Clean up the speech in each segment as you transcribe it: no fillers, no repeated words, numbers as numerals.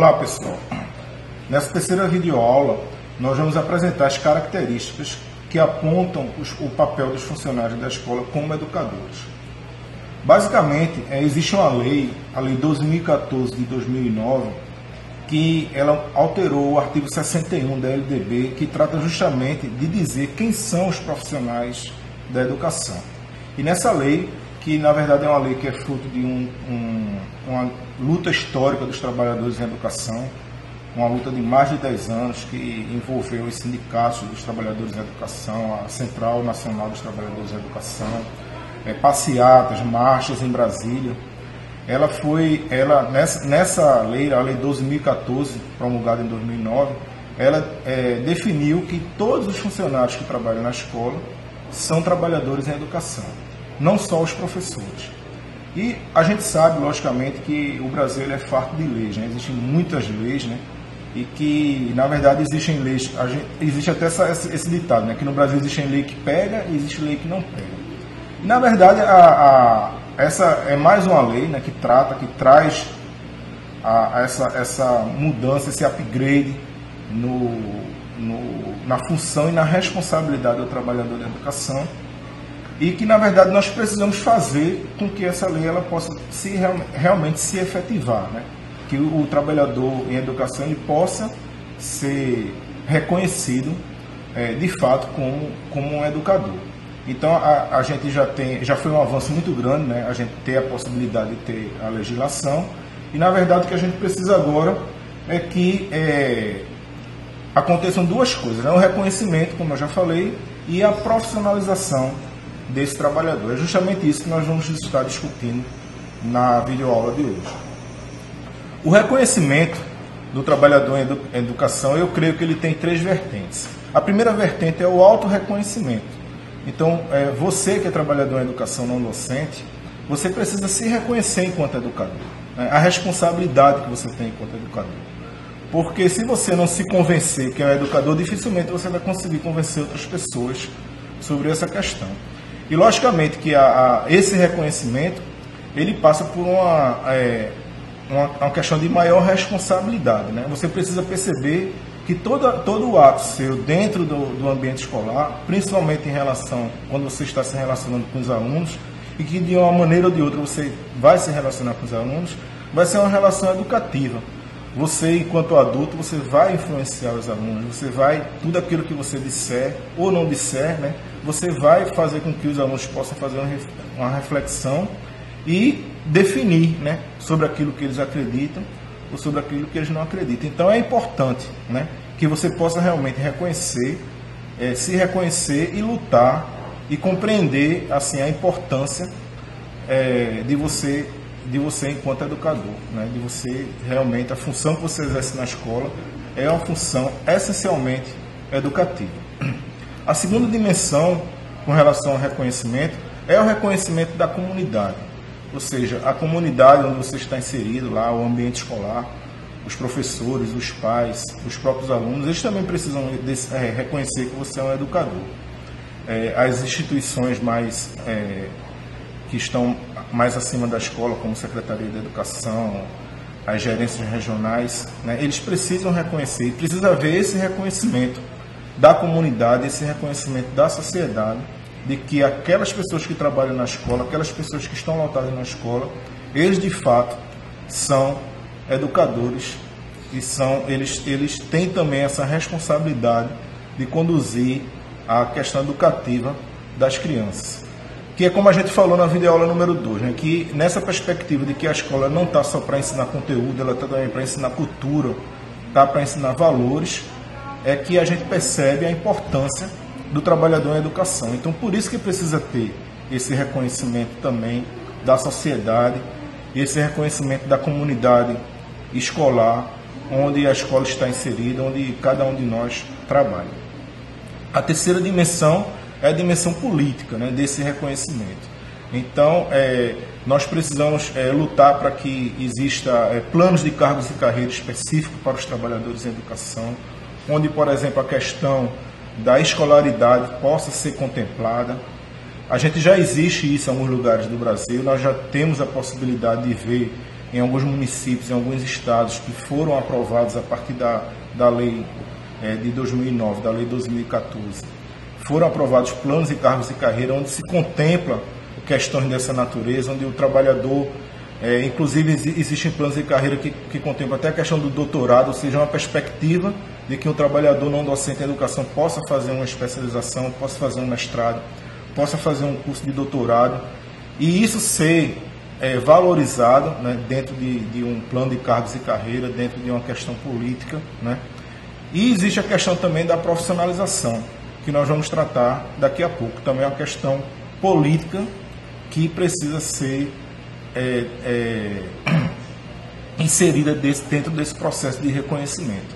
Olá pessoal, nessa terceira videoaula nós vamos apresentar as características que apontam o papel dos funcionários da escola como educadores. Basicamente, existe uma lei, a Lei 2014 de 2009, que ela alterou o artigo 61 da LDB, que trata justamente de dizer quem são os profissionais da educação. E nessa lei, que na verdade é uma lei que é fruto de uma luta histórica dos trabalhadores em educação, uma luta de mais de 10 anos que envolveu os sindicatos dos trabalhadores em educação, a Central Nacional dos Trabalhadores em Educação, passeatas, marchas em Brasília. Nessa lei, a Lei 2014, promulgada em 2009, ela definiu que todos os funcionários que trabalham na escola são trabalhadores em educação, não só os professores. E a gente sabe, logicamente, que o Brasil é farto de leis, né? Existem muitas leis, né? E que, na verdade, existem leis, existe até esse ditado, né? Que no Brasil existe lei que pega e existe lei que não pega. E, na verdade, essa é mais uma lei, né? Que traz essa mudança, esse upgrade na função e na responsabilidade do trabalhador da educação, e que, na verdade, nós precisamos fazer com que essa lei ela possa realmente se efetivar, né? Que o trabalhador em educação ele possa ser reconhecido de fato como um educador. Então, a gente já foi um avanço muito grande, né? A gente ter a possibilidade de ter a legislação, e, na verdade, o que a gente precisa agora é que aconteçam duas coisas, né? O reconhecimento, como eu já falei, e a profissionalização desse trabalhador. É justamente isso que nós vamos estar discutindo na videoaula de hoje. O reconhecimento do trabalhador em educação, eu creio que ele tem três vertentes. A primeira vertente é o autorreconhecimento. Então, você que é trabalhador em educação não docente, você precisa se reconhecer enquanto educador, né? A responsabilidade que você tem enquanto educador. Porque se você não se convencer que é um educador, dificilmente você vai conseguir convencer outras pessoas sobre essa questão. E, logicamente, que esse reconhecimento ele passa por uma questão de maior responsabilidade, né? Você precisa perceber que todo o ato seu dentro do ambiente escolar, principalmente em relação, quando você está se relacionando com os alunos, e que de uma maneira ou de outra você vai se relacionar com os alunos, vai ser uma relação educativa. Você, enquanto adulto, você vai influenciar os alunos, tudo aquilo que você disser ou não disser, né, você vai fazer com que os alunos possam fazer uma reflexão e definir, né, sobre aquilo que eles acreditam ou sobre aquilo que eles não acreditam. Então é importante, né, que você possa realmente se reconhecer e lutar e compreender assim, a importância de você enquanto educador, né? De você realmente, a função que você exerce na escola é uma função essencialmente educativa. A segunda dimensão com relação ao reconhecimento é o reconhecimento da comunidade, ou seja, a comunidade onde você está inserido, lá o ambiente escolar, os professores, os pais, os próprios alunos, eles também precisam reconhecer que você é um educador. As instituições que estão mais acima da escola, como Secretaria de Educação, as gerências regionais, né, eles precisam reconhecer, e precisa haver esse reconhecimento da comunidade, esse reconhecimento da sociedade, de que aquelas pessoas que trabalham na escola, aquelas pessoas que estão lotadas na escola, eles de fato são educadores e eles têm também essa responsabilidade de conduzir a questão educativa das crianças. Que é como a gente falou na videoaula número 2, né? Que nessa perspectiva de que a escola não está só para ensinar conteúdo, ela está também para ensinar cultura, está para ensinar valores, é que a gente percebe a importância do trabalhador em educação. Então, por isso que precisa ter esse reconhecimento também da sociedade, esse reconhecimento da comunidade escolar, onde a escola está inserida, onde cada um de nós trabalha. A terceira dimensão é a dimensão política, né, desse reconhecimento. Então, nós precisamos lutar para que exista planos de cargos e carreira específicos para os trabalhadores em educação, onde, por exemplo, a questão da escolaridade possa ser contemplada. Já existe isso em alguns lugares do Brasil, nós já temos a possibilidade de ver em alguns municípios, em alguns estados que foram aprovados a partir da lei de 2009, da lei 2014, foram aprovados planos e cargos e carreira onde se contempla questões dessa natureza, onde o trabalhador, inclusive existem planos de carreira que contemplam até a questão do doutorado, ou seja, uma perspectiva de que o trabalhador não docente em educação possa fazer uma especialização, possa fazer um mestrado, possa fazer um curso de doutorado, e isso ser valorizado, né, dentro de um plano de cargos e carreira, dentro de uma questão política, né? E existe a questão também da profissionalização, que nós vamos tratar daqui a pouco, também é uma questão política que precisa ser inserida dentro desse processo de reconhecimento.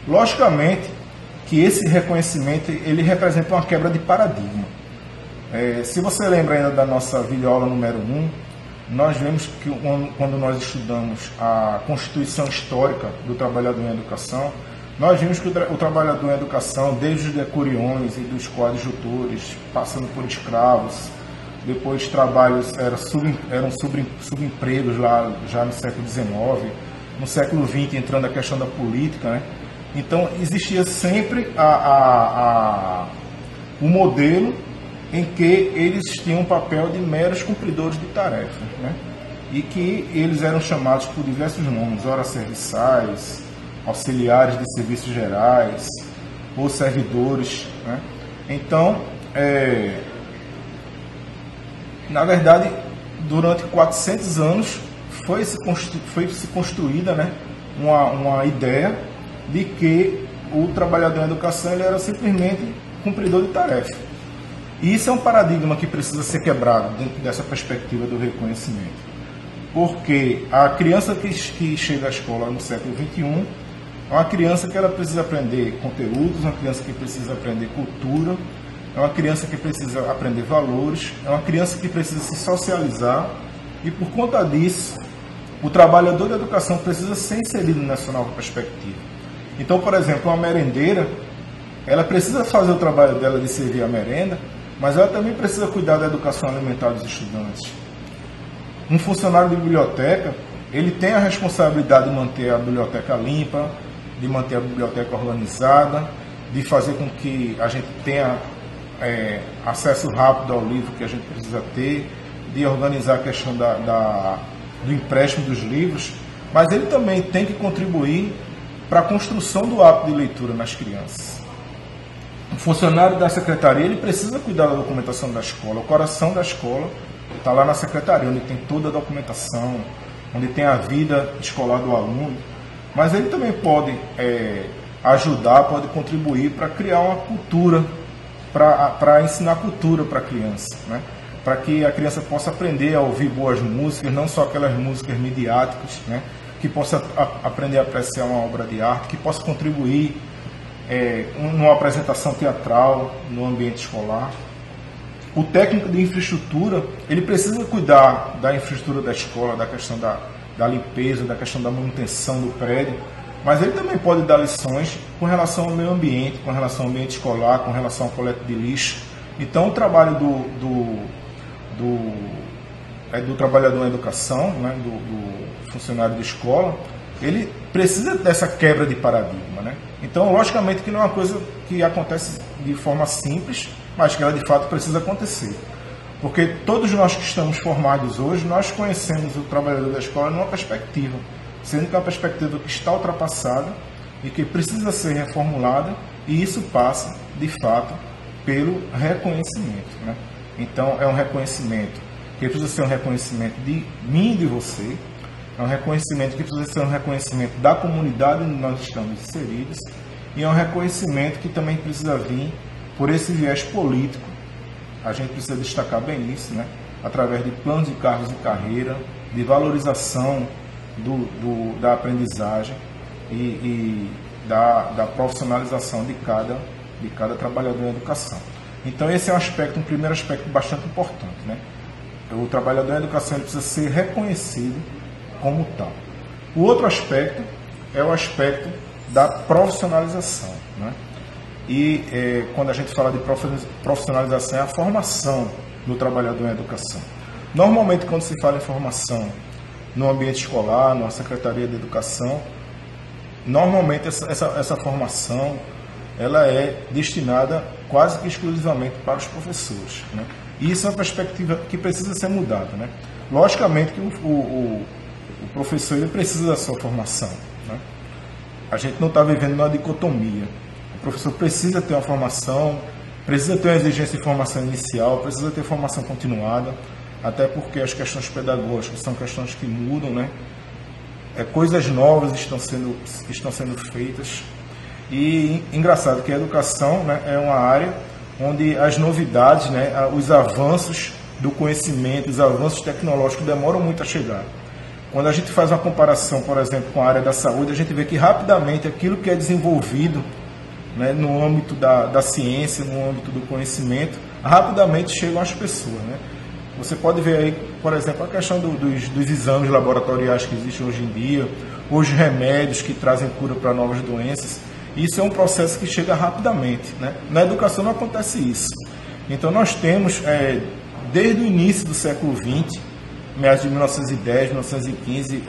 Logicamente que esse reconhecimento ele representa uma quebra de paradigma. Se você lembra ainda da nossa videoaula número 1, nós vemos que quando nós estudamos a Constituição Histórica do Trabalhador em Educação, nós vimos que o trabalhador em educação, desde os decuriões e dos coadjutores, passando por escravos, depois trabalhos eram subempregos lá já no século XIX, no século XX entrando a questão da política, né? Então existia sempre o modelo em que eles tinham um papel de meros cumpridores de tarefas, né? E que eles eram chamados por diversos nomes, ora serviçais, auxiliares de serviços gerais ou servidores, né? Então, na verdade, durante 400 anos foi se construída, né, uma ideia de que o trabalhador em educação ele era simplesmente cumpridor de tarefa. E isso é um paradigma que precisa ser quebrado dentro dessa perspectiva do reconhecimento. Porque a criança que chega à escola no século XXI é uma criança que ela precisa aprender conteúdos, uma criança que precisa aprender cultura, é uma criança que precisa aprender valores, é uma criança que precisa se socializar, e por conta disso, o trabalhador da educação precisa ser inserido nessa nova perspectiva. Então, por exemplo, uma merendeira, ela precisa fazer o trabalho dela de servir a merenda, mas ela também precisa cuidar da educação alimentar dos estudantes. Um funcionário de biblioteca, ele tem a responsabilidade de manter a biblioteca limpa, de manter a biblioteca organizada, de fazer com que a gente tenha acesso rápido ao livro que a gente precisa ter, de organizar a questão do empréstimo dos livros, mas ele também tem que contribuir para a construção do hábito de leitura nas crianças. O funcionário da secretaria ele precisa cuidar da documentação da escola. O coração da escola está lá na secretaria, onde tem toda a documentação, onde tem a vida escolar do aluno, mas ele também pode ajudar, pode contribuir para criar uma cultura, para ensinar cultura para a criança, né? Para que a criança possa aprender a ouvir boas músicas, não só aquelas músicas midiáticas, né? Que possa aprender a apreciar uma obra de arte, que possa contribuir numa apresentação teatral no ambiente escolar. O técnico de infraestrutura, ele precisa cuidar da infraestrutura da escola, da questão da limpeza, da questão da manutenção do prédio, mas ele também pode dar lições com relação ao meio ambiente, com relação ao ambiente escolar, com relação ao coleta de lixo. Então, o trabalho do trabalhador na educação, né, do funcionário de escola, ele precisa dessa quebra de paradigma, né? Então, logicamente que não é uma coisa que acontece de forma simples, mas que ela de fato precisa acontecer. Porque todos nós que estamos formados hoje, nós conhecemos o trabalhador da escola numa perspectiva, sendo que é uma perspectiva que está ultrapassada e que precisa ser reformulada, e isso passa, de fato, pelo reconhecimento, né? Então, é um reconhecimento que precisa ser um reconhecimento de mim e de você, é um reconhecimento que precisa ser um reconhecimento da comunidade onde nós estamos inseridos, e é um reconhecimento que também precisa vir por esse viés político. A gente precisa destacar bem isso, né? Através de planos de cargos e carreira, de valorização da aprendizagem e da profissionalização de cada trabalhador em educação. Então esse é um primeiro aspecto bastante importante, né? O trabalhador em educação ele precisa ser reconhecido como tal. O outro aspecto é o aspecto da profissionalização, né? E quando a gente fala de profissionalização, é a formação do trabalhador em educação. Normalmente, quando se fala em formação no ambiente escolar, na Secretaria de Educação, normalmente essa formação ela é destinada quase que exclusivamente para os professores, né? E isso é uma perspectiva que precisa ser mudada, né? Logicamente que o professor ele precisa da sua formação, né? A gente não está vivendo uma dicotomia. O professor precisa ter uma formação, precisa ter uma exigência de formação inicial, precisa ter formação continuada, até porque as questões pedagógicas são questões que mudam, né? Coisas novas estão sendo feitas. E engraçado que a educação, né, é uma área onde as novidades, né, os avanços do conhecimento, os avanços tecnológicos demoram muito a chegar. Quando a gente faz uma comparação, por exemplo, com a área da saúde, a gente vê que rapidamente aquilo que é desenvolvido, né, no âmbito da ciência, no âmbito do conhecimento, rapidamente chegam às pessoas, né? Você pode ver aí, por exemplo, a questão dos exames laboratoriais que existem hoje em dia, os remédios que trazem cura para novas doenças. Isso é um processo que chega rapidamente, né? Na educação não acontece isso. Então nós temos, desde o início do século XX, meados de 1910, 1915,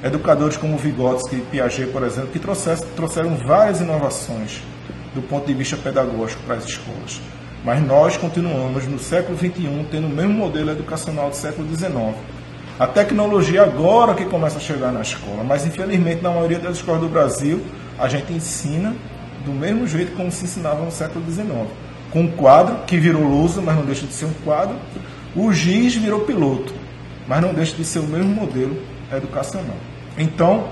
educadores como Vygotsky e Piaget, por exemplo, que trouxeram várias inovações do ponto de vista pedagógico para as escolas. Mas nós continuamos no século XXI tendo o mesmo modelo educacional do século XIX. A tecnologia agora que começa a chegar na escola, mas infelizmente na maioria das escolas do Brasil a gente ensina do mesmo jeito como se ensinava no século XIX. Com um quadro que virou lousa, mas não deixa de ser um quadro. O giz virou piloto, mas não deixa de ser o mesmo modelo educacional. Então,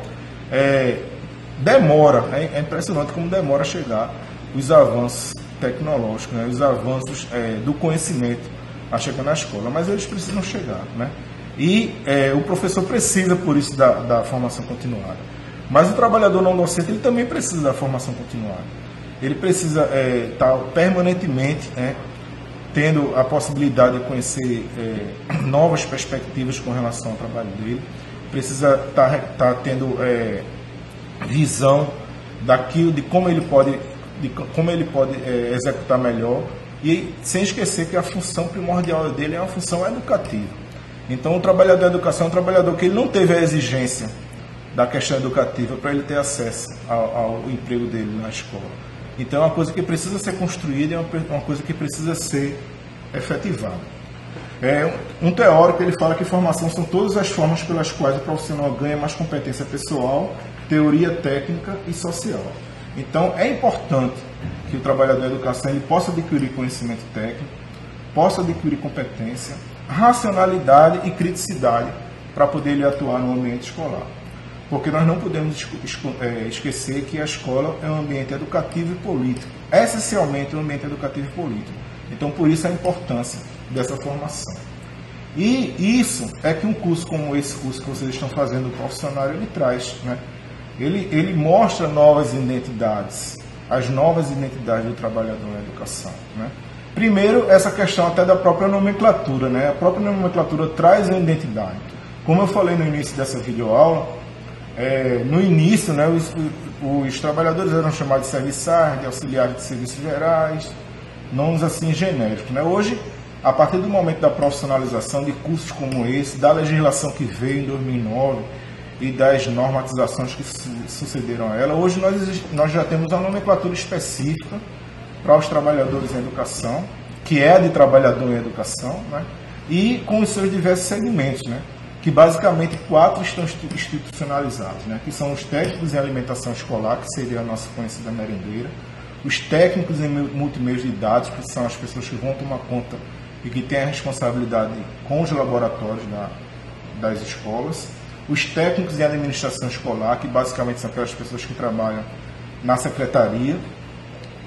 demora, é impressionante como demora a chegar os avanços tecnológicos, né, os avanços do conhecimento a chegar na escola, mas eles precisam chegar, né? E o professor precisa, por isso, da formação continuada. Mas o trabalhador não docente ele também precisa da formação continuada. Ele precisa estar permanentemente tendo a possibilidade de conhecer novas perspectivas com relação ao trabalho dele, precisa estar tendo visão daquilo, de como ele pode executar melhor, e sem esquecer que a função primordial dele é uma função educativa. Então o trabalhador da educação é um trabalhador que ele não teve a exigência da questão educativa para ele ter acesso ao emprego dele na escola. Então é uma coisa que precisa ser construída, é uma coisa que precisa ser efetivada. Um teórico ele fala que formação são todas as formas pelas quais o profissional ganha mais competência pessoal, teoria técnica e social. Então é importante que o trabalhador da educação ele possa adquirir conhecimento técnico, possa adquirir competência, racionalidade e criticidade para poder ele atuar no ambiente escolar. Porque nós não podemos esquecer que a escola é um ambiente educativo e político, essencialmente um ambiente educativo e político. Então, por isso a importância dessa formação. E isso é que um curso como esse curso que vocês estão fazendo, o profissional, ele traz, né? Ele mostra novas identidades, as novas identidades do trabalhador na educação, né? Primeiro, essa questão até da própria nomenclatura, né? A própria nomenclatura traz a identidade. Como eu falei no início dessa videoaula, no início, né, os trabalhadores eram chamados de serviçais, de auxiliares de serviços gerais, nomes assim genéricos, né? Hoje, a partir do momento da profissionalização de cursos como esse, da legislação que veio em 2009 e das normatizações que sucederam a ela, hoje nós já temos uma nomenclatura específica para os trabalhadores em educação, que é a de trabalhador em educação, né? E com os seus diversos segmentos, né? Que basicamente 4 estão institucionalizados, né? Que são os técnicos em alimentação escolar, que seria a nossa conhecida merendeira, os técnicos em multimeios de dados, que são as pessoas que vão tomar conta e que têm a responsabilidade com os laboratórios das escolas, os técnicos em administração escolar, que basicamente são aquelas pessoas que trabalham na secretaria,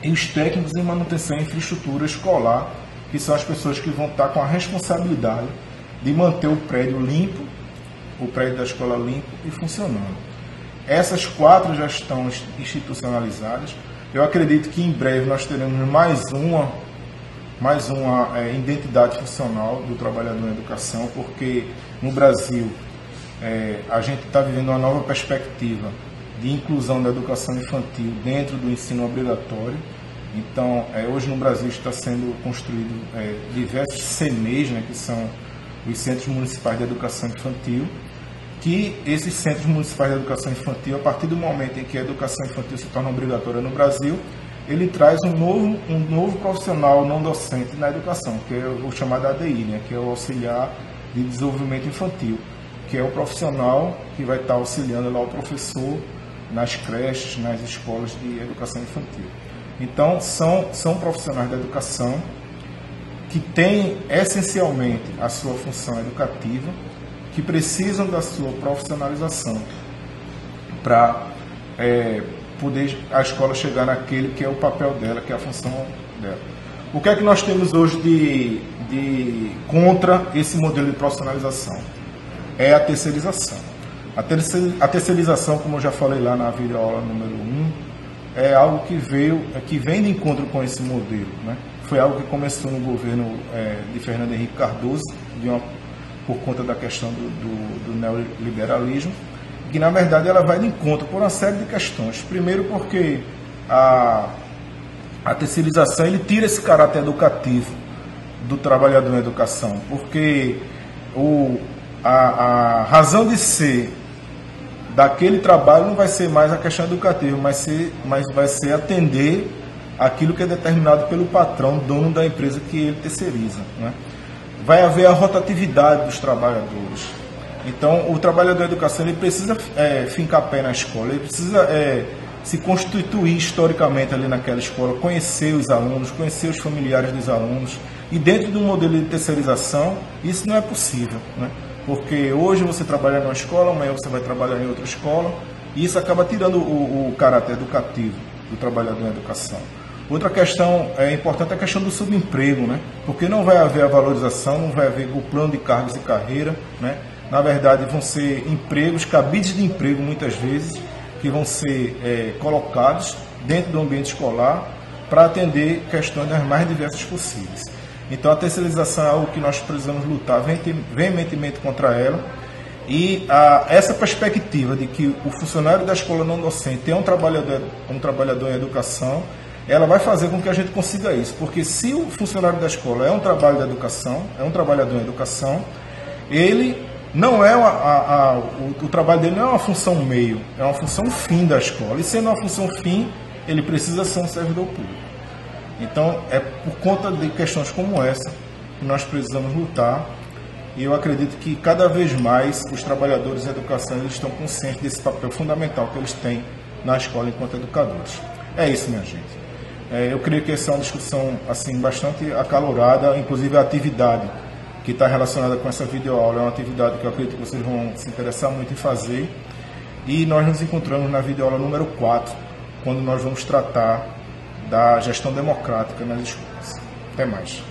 e os técnicos em manutenção e infraestrutura escolar, que são as pessoas que vão estar com a responsabilidade de manter o prédio limpo, o prédio da escola limpo e funcionando. Essas 4 já estão institucionalizadas. Eu acredito que em breve nós teremos mais uma identidade funcional do trabalhador na educação, porque no Brasil a gente está vivendo uma nova perspectiva de inclusão da educação infantil dentro do ensino obrigatório. Então, hoje no Brasil está sendo construído diversos CMEs, né, que são os Centros Municipais de Educação Infantil, que esses centros municipais de educação infantil, a partir do momento em que a educação infantil se torna obrigatória no Brasil, ele traz um novo profissional não docente na educação, que é o chamado ADI, né, que é o auxiliar de desenvolvimento infantil, que é o profissional que vai estar auxiliando lá o professor nas creches, nas escolas de educação infantil. Então, são profissionais da educação que têm essencialmente a sua função educativa, que precisam da sua profissionalização para poder a escola chegar naquele que é o papel dela, que é a função dela. O que é que nós temos hoje de contra esse modelo de profissionalização? É a terceirização. A terceirização, como eu já falei lá na videoaula número 1, é algo que vem de encontro com esse modelo, né? Foi algo que começou no governo de Fernando Henrique Cardoso, por conta da questão do neoliberalismo, que na verdade ela vai de encontro por uma série de questões. Primeiro porque a terceirização ele tira esse caráter educativo do trabalhador na educação, porque a razão de ser daquele trabalho não vai ser mais a questão educativa, mas vai ser atender aquilo que é determinado pelo patrão, dono da empresa que ele terceiriza, né? Vai haver a rotatividade dos trabalhadores. Então, o trabalhador da educação ele precisa fincar pé na escola, ele precisa se constituir historicamente ali naquela escola, conhecer os alunos, conhecer os familiares dos alunos. E dentro do modelo de terceirização, isso não é possível, né? Porque hoje você trabalha numa escola, amanhã você vai trabalhar em outra escola, e isso acaba tirando o caráter educativo do trabalhador na educação. Outra questão importante é a questão do subemprego, né? Porque não vai haver a valorização, não vai haver o plano de cargos e carreira, né? Na verdade, vão ser empregos, cabides de emprego, muitas vezes, que vão ser colocados dentro do ambiente escolar para atender questões das mais diversas possíveis. Então, a terceirização é algo que nós precisamos lutar veementemente contra ela. E essa perspectiva de que o funcionário da escola não docente é um trabalhador em educação, ela vai fazer com que a gente consiga isso. Porque se o funcionário da escola é um trabalho da educação, é um trabalhador em educação, ele não é o trabalho dele não é uma função meio, é uma função fim da escola. E sendo uma função fim, ele precisa ser um servidor público. Então, é por conta de questões como essa que nós precisamos lutar. E eu acredito que cada vez mais os trabalhadores da educação eles estão conscientes desse papel fundamental que eles têm na escola enquanto educadores. É isso, minha gente. Eu creio que essa é uma discussão assim, bastante acalorada, inclusive a atividade que está relacionada com essa videoaula é uma atividade que eu acredito que vocês vão se interessar muito em fazer. E nós nos encontramos na videoaula número 4, quando nós vamos tratar da gestão democrática nas escolas. Até mais.